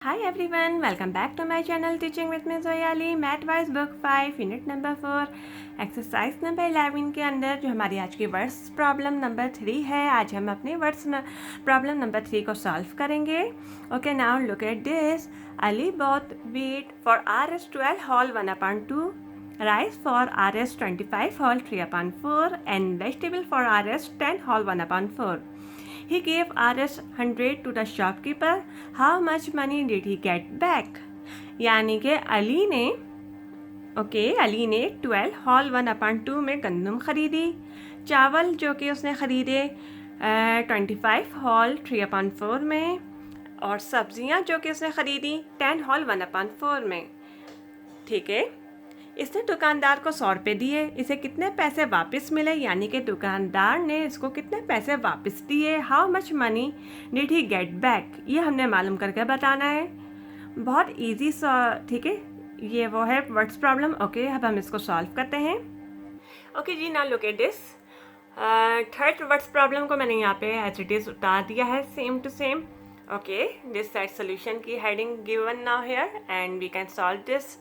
Hi everyone, welcome back to my channel Teaching with Ms. Zoyali, Math Wise Book 5, unit number 4, exercise number 11 के अंदर जो हमारी आज की वर्ड्स प्रॉब्लम नंबर 3 है। आज हम अपने वर्ड्स प्रॉब्लम नंबर 3 को सॉल्व करेंगे। Okay, now look at this. Ali bought wheat for Rs 12 whole 1/2, rice for Rs 25 whole 3/4 and vegetable for Rs 10 whole 1/4. He gave Rs 100 to the shopkeeper. How much money did he get back? यानी कि अली ने 12 hall 1/2 में गंदम ख़रीदी, चावल जो कि उसने ख़रीदे 25 हॉल 3/4 में, और सब्जियां जो कि उसने ख़रीदी 10 हॉल 1/4 में। ठीक है, इसने दुकानदार को 100 रुपये दिए। इसे कितने पैसे वापस मिले? यानी कि दुकानदार ने इसको कितने पैसे वापस दिए। How much money did he get back, ये हमने मालूम करके बताना है। बहुत इजी ठीक है, ये वो है वर्ड्स प्रॉब्लम। ओके, अब हम इसको सॉल्व करते हैं। ओके जी, now look at this. Third words problem को मैंने यहाँ पे एज इट इज़ उतार दिया है, same to same. Okay, this set solution की heading given now here and we can solve this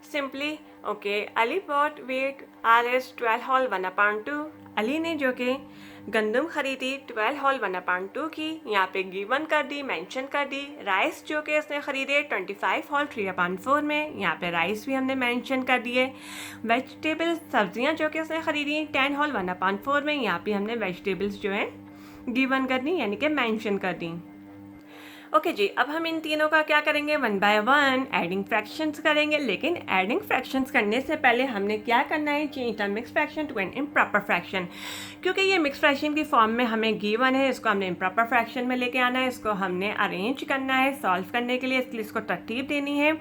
simply. Okay, Ali bought wheat Rs 12 whole 1/2। Ali ने जो कि गंदम खरीदी 12 whole 1/2 की, यहाँ पे गिवन कर दी, मेंशन कर दी। राइस जो कि उसने ख़रीदे 25 whole 3/4 में, यहाँ पे राइस भी हमने मेंशन कर दिए। वेजिटेबल्स, सब्जियाँ जो कि उसने ख़रीदी 10 whole 1/4 में, यहाँ पे हमने वेजिटेबल्स जो हैं गिवन कर दी, यानी कि मेंशन कर दी। ओके जी, अब हम इन तीनों का क्या करेंगे, one by one adding fractions करेंगे। लेकिन एडिंग फ्रैक्शंस करने से पहले हमने क्या करना है, change the mix fraction to an improper fraction. क्योंकि ये मिक्स फ्रैक्शन की फॉर्म में हमें गिवन है, इसको हमने इम्प्रॉपर फ्रैक्शन में लेके आना है। इसको हमने अरेंज करना है सॉल्व करने के लिए, इसलिए इसको तरतीब देनी है।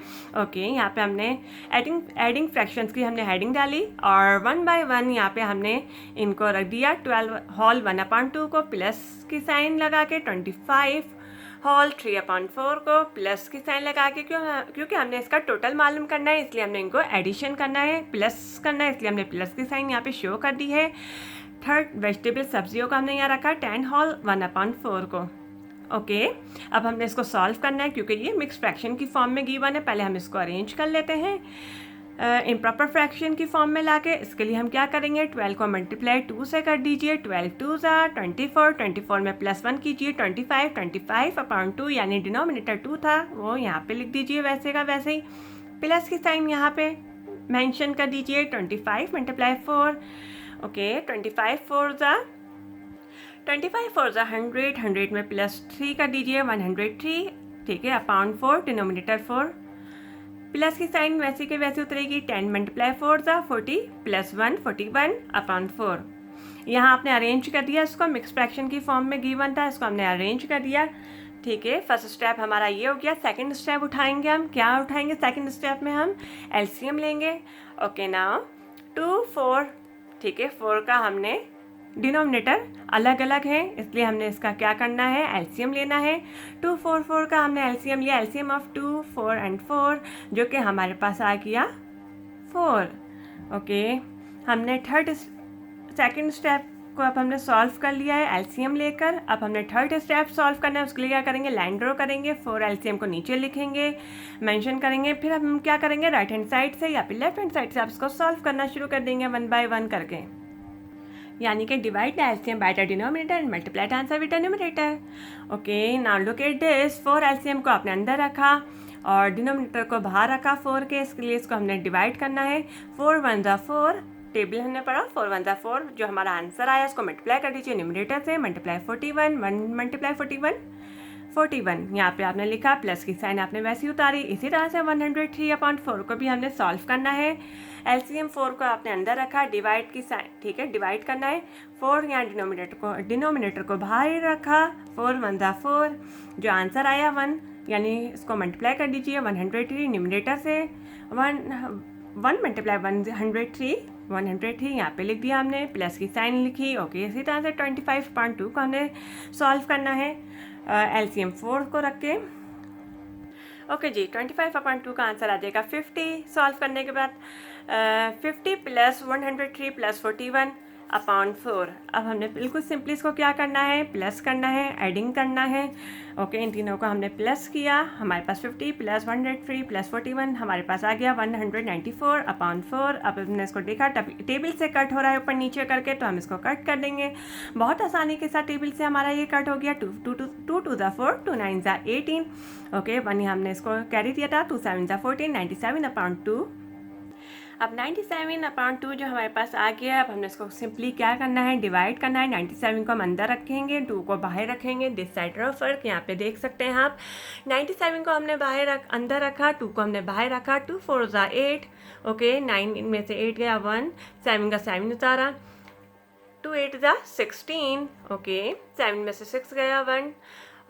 ओके, यहाँ पे हमने एडिंग फ्रैक्शंस की हमने हेडिंग डाली और वन बाय वन यहाँ पे हमने इनको रख दिया। 12 whole 1/2 को प्लस की साइन लगा के, 25 होल 3/4 को प्लस की साइन लगा के, क्योंकि हमने इसका टोटल मालूम करना है, इसलिए हमने इनको एडिशन करना है, प्लस करना है, इसलिए हमने प्लस की साइन यहाँ पे शो कर दी है। थर्ड, वेजिटेबल सब्जियों को हमने यहाँ रखा 10 होल 1/4 को। ओके, अब हमने इसको सॉल्व करना है क्योंकि ये मिक्स फ्रैक्शन की फॉर्म में गिवन है। पहले हम इसको अरेंज कर लेते हैं इम्प्रॉपर फ्रैक्शन की फॉर्म में लाके। इसके लिए हम क्या करेंगे, 12 को मल्टीप्लाई 2 से कर दीजिए। 12 2 24, 24 में +1 कीजिए, 25/2 यानी डिनोमिनेटर 2 था वो यहाँ पे लिख दीजिए वैसे का वैसे ही। प्लस की साइन यहाँ पे मेंशन कर दीजिए। 25 × 4, ओके, 25 4 100, 100 में +3 कर दीजिए, 103। ठीक है, अपॉन 4, डिनोमिनेटर 4, प्लस की साइन वैसे के वैसे उतरेगी। 10 × 4 40, +1 41/4। यहाँ आपने अरेंज कर दिया इसको, मिक्स फ्रैक्शन की फॉर्म में गिवन था, इसको हमने अरेंज कर दिया। ठीक है, फर्स्ट स्टेप हमारा ये हो गया। सेकंड स्टेप उठाएंगे हम, क्या उठाएंगे सेकंड स्टेप में, हम एलसीएम लेंगे। ओके, नाउ 2 4, ठीक है, 4 का हमने डिनोमिनेटर अलग अलग है, इसलिए हमने इसका क्या करना है, एलसीएम लेना है। 2 4 4 का हमने एलसीएम लिया, एलसीएम ऑफ 2 4 एंड 4, जो कि हमारे पास आ गया 4। ओके, हमने सेकंड स्टेप को अब हमने सॉल्व कर लिया है एलसीएम लेकर। अब हमने थर्ड स्टेप सॉल्व करना है, उसके लिए क्या करेंगे, लाइन ड्रॉ करेंगे। 4 एलसीएम को नीचे लिखेंगे, मेंशन करेंगे। फिर हम क्या करेंगे, राइट हैंड साइड से या फिर लेफ्ट हैंड साइड से आप इसको सॉल्व करना शुरू कर देंगे वन बाय वन करके। यानी कि divide the LCM by the denominator and multiply the answer with the numerator. Okay, now look at this. 4 LCM को आपने अंदर रखा और डिनोमिनेटर को बाहर रखा 4 के, इसके लिए इसको हमने डिवाइड करना है। 4 1 4, टेबल हमने पढ़ा, 4 1 4, जो हमारा आंसर आया उसको मल्टीप्लाई कर दीजिए न्यूमरेटर से। मल्टीप्लाई 41, 1 × 41 41, यहाँ पे आपने लिखा, प्लस की साइन आपने वैसे ही उतारी। इसी तरह से 103/4 को भी हमने सॉल्व करना है। एलसीएम 4 को आपने अंदर रखा, डिवाइड की साइन, ठीक है, डिवाइड करना है। 4 यहाँ डिनोमिनेटर को बाहर ही रखा। 4 1 4, जो आंसर आया 1, यानी इसको मल्टीप्लाई कर दीजिए 103 न्यूमरेटर से। 1 × 103, 103 यहाँ पे लिख दिया हमने, प्लस की साइन लिखी। ओके, इसी तरह से 25/2 को हमने सॉल्व करना है एलसीएम 4 को रख के। ओके जी, 25/2 का आंसर आ जाएगा 50। सॉल्व करने के बाद 50 + 103 + 41, अपॉन 4। अब हमने बिल्कुल सिंपली इसको क्या करना है, प्लस करना है, एडिंग करना है। ओके, इन तीनों को हमने प्लस किया, हमारे पास 50 प्लस 103 प्लस 41 हमारे पास आ गया 194 अपॉन 4। अब हमने इसको देखा टेबल से कट हो रहा है ऊपर नीचे करके, तो हम इसको कट कर देंगे बहुत आसानी के साथ। टेबल से हमारा ये कट हो गया 2 टू द 4, 2 9 ज़ा 18। ओके, 1 हमने इसको कैरी दिया था, 2 7 ज़ा 14, 97 अपॉन 2। अब 97 अपॉन 2 जो हमारे पास आ गया, अब हमने इसको सिंपली क्या करना है, डिवाइड करना है। 97 को हम अंदर रखेंगे, 2 को बाहर रखेंगे। दिस साइड रफ फर्क यहाँ पे देख सकते हैं आप। 97 को हमने अंदर रखा, 2 को हमने बाहर रखा। 2 4 ज़ा 8। ओके, 9 में से 8 गया 1, 7 का 7 उतारा, 2 8 ज़ा 16। ओके, 7 में से 6 गया 1,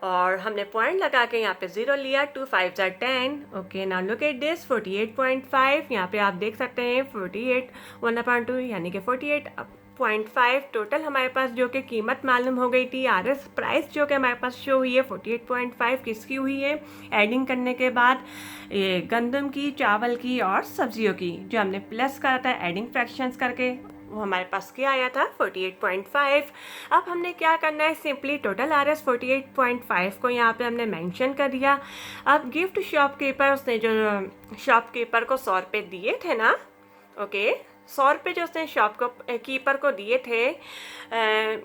और हमने पॉइंट लगा के यहाँ पे 0 लिया। 2 5 ज़ा 10। Okay, now look at this 48.5। यहाँ पे आप देख सकते हैं 48 1/2 यानी कि 48.5 टोटल हमारे पास जो कि कीमत मालूम हो गई थी। RS प्राइस जो कि हमारे पास शो हुई है 48.5 किसकी हुई है, एडिंग करने के बाद ये गंदम की, चावल की और सब्जियों की, जो हमने प्लस करा था एडिंग फ्रैक्शंस करके, वो हमारे पास क्या आया था 48.5। अब हमने क्या करना है, सिंपली टोटल RS 48.5 को यहाँ पे हमने मेंशन कर दिया। अब गिफ्ट शॉपकीपर, उसने जो शॉपकीपर को 100 रुपये दिए थे ना, ओके, 100 रुपये जो उसने कीपर को दिए थे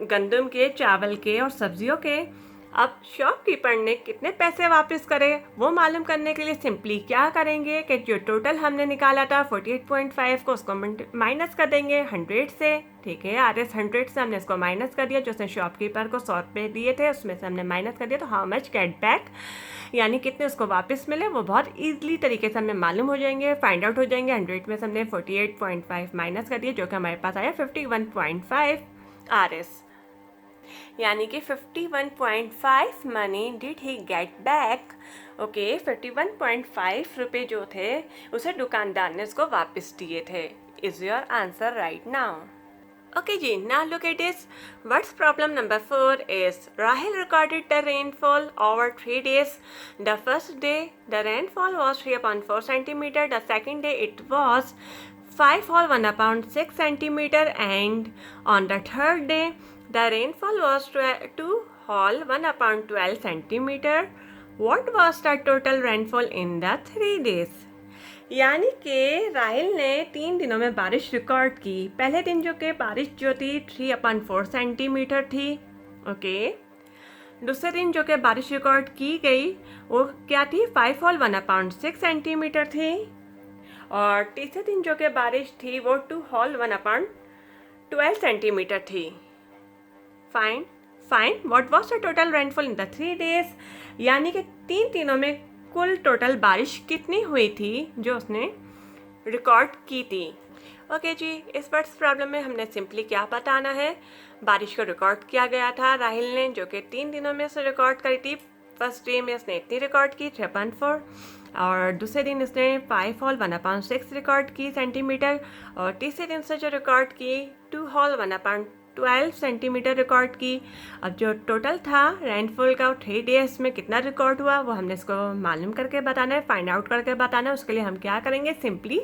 गंदम के, चावल के और सब्जियों के, अब शॉपकीपर ने कितने पैसे वापस करे वो मालूम करने के लिए सिंपली क्या करेंगे कि जो टोटल हमने निकाला था 48.5 को उसको माइनस कर देंगे 100 से। ठीक है, RS 100 से हमने इसको माइनस कर दिया, जो उसने शॉपकीपर को 100 रुपये दिए थे उसमें से हमने माइनस कर दिया। तो हाउ मच गेट बैक, यानी कितने उसको वापस मिले, वो बहुत ईजिली तरीके से हमें मालूम हो जाएंगे, फाइंड आउट हो जाएंगे। 100 में से हमने 48.5 माइनस कर दिया, जो कि हमारे पास आया 51.5 RS, यानी कि 51.5 money did he get back. Okay, 51.5 रुपये जो थे उसे दुकानदार ने उसको वापस दिए थे। Is your answer right now? Okay ji, now look at this. What's problem number 4 is Rahil recorded the rainfall over 3 days. The first day the rainfall was 3/4 centimeter. The second day it was 5/1/6 centimeter, and on the third day the rainfall was 2/1/12 centimeter. What was the total rainfall in the 3 days? यानी कि राहिल ने 3 दिनों में बारिश record की। पहले दिन जो कि बारिश जो थी 3/4 सेंटीमीटर थी। ओके, दूसरे दिन जो कि बारिश रिकॉर्ड की गई वो क्या थी, 5/1/6 सेंटीमीटर थी, और तीसरे दिन जो कि बारिश थी वो 2/1/12 सेंटीमीटर थी। Fine fine, what was the total rainfall in the 3 days, यानी कि 3 दिनों में कुल टोटल बारिश कितनी हुई थी जो उसने रिकॉर्ड की थी। ओके जी, इस वर्ड्स प्रॉब्लम में हमने सिंपली क्या बताना है, बारिश को रिकॉर्ड किया गया था राहिल ने, जो कि 3 दिनों में उसने रिकॉर्ड करी थी। फर्स्ट डे में उसने इतनी रिकॉर्ड की 3/4, और दूसरे दिन उसने 5/1/6 रिकॉर्ड की सेंटीमीटर, और तीसरे दिन से जो रिकॉर्ड की 2/1/12 सेंटीमीटर रिकॉर्ड की। अब जो टोटल था रेनफॉल का 3 डेज में कितना रिकॉर्ड हुआ वो हमने इसको मालूम करके बताना है, फाइंड आउट करके बताना है। उसके लिए हम क्या करेंगे, सिंपली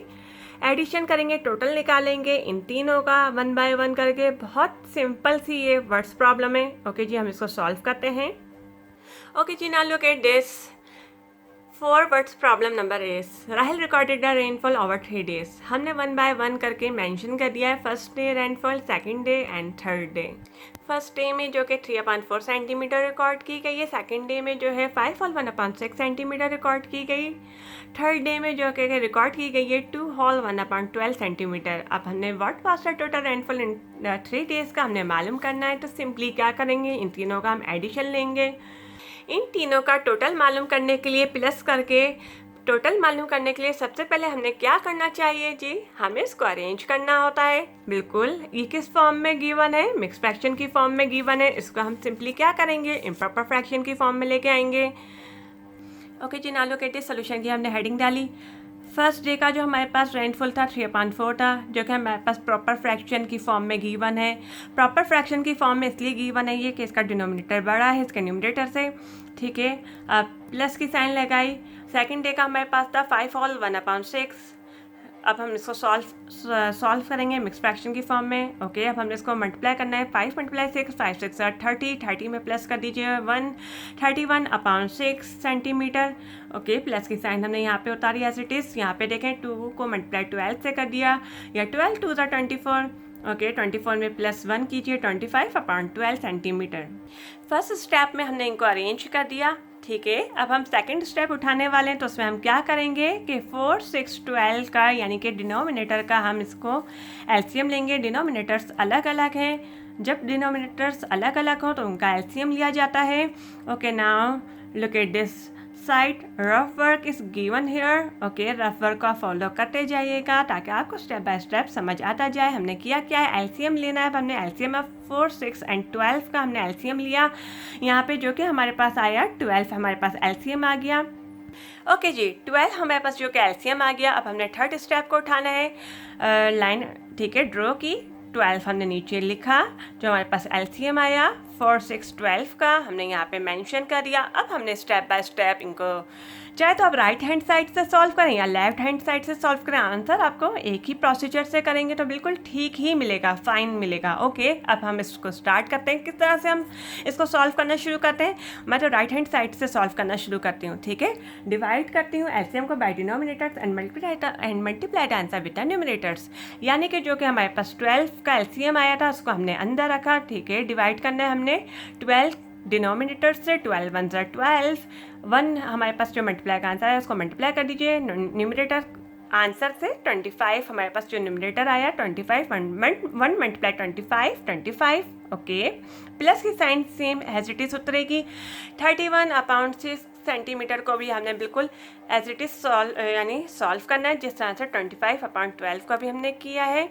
एडिशन करेंगे, टोटल निकालेंगे इन तीनों का 1 बाय 1 करके। बहुत सिंपल सी ये वर्ड्स प्रॉब्लम है। ओके जी, हम इसको सॉल्व करते हैं। ओके जी, now look at this 4 words problem number is Rahil recorded the rainfall over 3 days. हमने 1 बाय 1 करके मेंशन कर दिया है, first day rainfall, second day and third day. First day में जो कि 3/4 सेंटीमीटर रिकॉर्ड की गई है, सेकंड डे में जो है 5/1/6 सेंटीमीटर रिकॉर्ड की गई, थर्ड डे में जो कि रिकॉर्ड की गई है 2/1/12 सेंटीमीटर। अब हमने what was the total rainfall in 3 days का हमने मालूम करना है, तो सिंपली क्या करेंगे, इन तीनों का हम एडिशन लेंगे। इन तीनों का टोटल मालूम करने के लिए प्लस करके टोटल मालूम करने के लिए सबसे पहले हमने क्या करना चाहिए जी, हमें इसको अरेंज करना होता है। बिल्कुल, ये किस फॉर्म में गिवन है, मिक्स फ्रैक्शन की फॉर्म में गिवन है। इसको हम सिंपली क्या करेंगे, इम्प्रॉपर फ्रैक्शन की फॉर्म में लेके आएंगे। ओके जी, now look at this solution की हमने हेडिंग डाली। फर्स्ट डे का जो हमारे पास रेनफॉल था 3/4 था, जो कि हमारे पास प्रॉपर फ्रैक्शन की फॉर्म में गिवन है। प्रॉपर फ्रैक्शन की फॉर्म में इसलिए गिवन है ये कि इसका डिनोमिनेटर बड़ा है इसके न्यूमरेटर से। ठीक है, अब प्लस की साइन लगाई। सेकंड डे का हमारे पास था 5/1/6, अब हम इसको सॉल्व करेंगे मिक्स फ्रैक्शन की फॉर्म में। ओके, अब हमने इसको मल्टीप्लाई करना है। 5 मल्टीप्लाई 6, 5 6 30, 30 में प्लस कर दीजिए 1, 31/6 सेंटीमीटर। ओके, प्लस की साइन हमने यहाँ पे उतारी एज इट इज़। यहाँ पे देखें 2 को मल्टीप्लाई 12 से कर दिया, या 12 2 24। ओके, 24 में प्लस 1 कीजिए, 25/12 सेंटीमीटर। फर्स्ट स्टेप में हमने इनको अरेंज कर दिया। ठीक है, अब हम सेकंड स्टेप उठाने वाले हैं, तो उसमें हम क्या करेंगे कि 4 6 12 का यानी कि डिनोमिनेटर का हम इसको एलसीएम लेंगे। डिनोमिनेटर्स अलग अलग हैं, जब डिनोमिनेटर्स अलग अलग हो तो उनका एलसीएम लिया जाता है। Okay, now look at this side, rough work is given here. Okay, rough work का फॉलो करते जाइएगा ताकि आपको स्टेप बाय स्टेप समझ आता जाए। हमने किया क्या है, एलसीएम लेना है। अब हमने एलसीएम ऑफ 4 6 एंड 12 का हमने एलसीएम लिया यहाँ पे, जो कि हमारे पास आया 12। हमारे पास एलसीएम आ गया। ओके जी, 12 हमारे पास जो कि एलसीएम आ गया। अब हमने थर्ड स्टेप को उठाना है। लाइन ठीक है ड्रॉ की, 12 हमने नीचे लिखा, जो हमारे पास एलसीएम आया 4 6 12 का हमने यहाँ पे मेंशन कर दिया। अब हमने स्टेप बाय स्टेप इनको, चाहे तो आप राइट हैंड साइड से सॉल्व करें या लेफ्ट हैंड साइड से सॉल्व करें, आंसर आपको एक ही प्रोसीजर से करेंगे तो बिल्कुल ठीक ही मिलेगा, फाइन मिलेगा। ओके, अब हम इसको स्टार्ट करते हैं। किस तरह से हम इसको सॉल्व करना शुरू करते हैं, मैं तो राइट हैंड साइड से सॉल्व करना शुरू करती हूँ। ठीक है, डिवाइड करती हूँ एलसीएम को by denominators and multiply the answer with the numerators. यानी कि जो कि हमारे पास 12 का एलसीएम आया था उसको हमने अंदर रखा। ठीक है, डिवाइड करना है हमने 12 डिनोमिनेटर से, 12 1 12, 1 हमारे पास जो मल्टीप्लाई का आंसर है उसको मल्टीप्लाई कर दीजिए न्यूमरेटर आंसर से। 25 हमारे पास जो न्यूमरेटर आया 25, 1 मल्टीप्लाई 25। ओके, प्लस की sign same as it is उतरेगी। 31/6 सेंटीमीटर को भी हमने बिल्कुल एज इट इज़ सॉल्व करना है, जिस तरह से 25/12 का भी हमने किया है।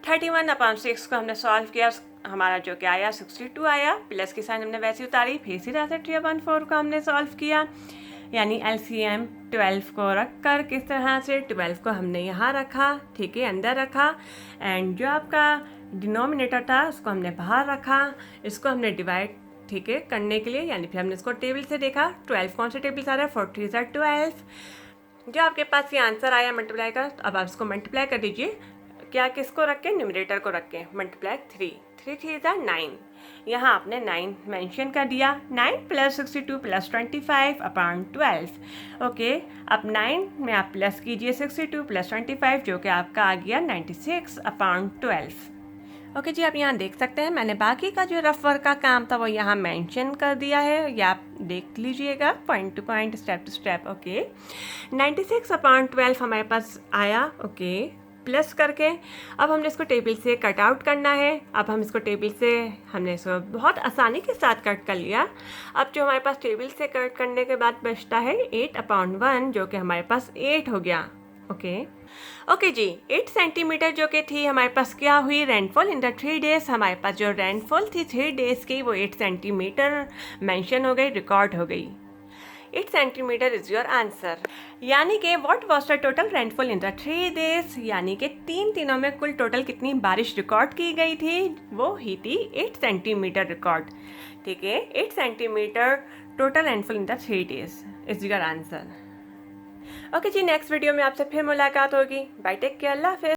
31/6 को हमने सॉल्व किया, हमारा जो कि आया 62 आया। प्लस की साइन हमने वैसे उतारी, फिर इसी तरह से 3/4 को हमने सॉल्व किया, यानी एलसीएम 12 को रख कर किस तरह से 12 को हमने यहाँ रखा। ठीक है, अंदर रखा, एंड जो आपका डिनोमिनेटर था उसको हमने बाहर रखा। इसको हमने डिवाइड ठीक है करने के लिए, यानी फिर हमने इसको टेबल से देखा 12 कौन से टेबल से आ रहा है, 4 3 12। जो आपके पास ये आंसर आया मल्टीप्लाई का, अब आप इसको मल्टीप्लाई कर दीजिए। क्या किसको रख के, न्यूमरेटर को रख के, मल्टीप्लाई 3 3 3 9। यहाँ आपने 9 मेंशन कर दिया। 9 + 62 + 25/12। ओके, अब 9 में आप प्लस कीजिए 62 + 25, जो कि आपका आ गया 96/12। ओके जी, आप यहाँ देख सकते हैं मैंने बाकी का जो रफ वर्क का काम था वो यहाँ मेंशन कर दिया है, या आप देख लीजिएगा point to point, step to step. Okay, 96/12 हमारे पास आया। ओके, प्लस करके अब हमने इसको टेबल से कट आउट करना है। अब हम इसको टेबल से हमने इसको बहुत आसानी के साथ कट कर लिया। अब जो हमारे पास टेबल से कट करने के बाद बचता है 8/1, जो कि हमारे पास 8 हो गया। ओके जी, 8 सेंटीमीटर जो कि थी हमारे पास क्या हुई, रेनफॉल इन द 3 डेज। हमारे पास जो रेनफॉल थी 3 डेज की वो 8 सेंटीमीटर मेंशन हो गई, रिकॉर्ड हो गई। 8 सेंटीमीटर इज योर आंसर। यानी कि what was the total rainfall in the 3 days, यानी कि 3 दिनों में कुल टोटल कितनी बारिश रिकॉर्ड की गई थी, वो ही थी 8 सेंटीमीटर रिकॉर्ड। ठीक है, 8 centimetre total rainfall in the 3 days is your answer. Okay जी, नेक्स्ट वीडियो में आपसे फिर मुलाकात होगी। बाय, टेक केयर, अल्लाह हाफिज़।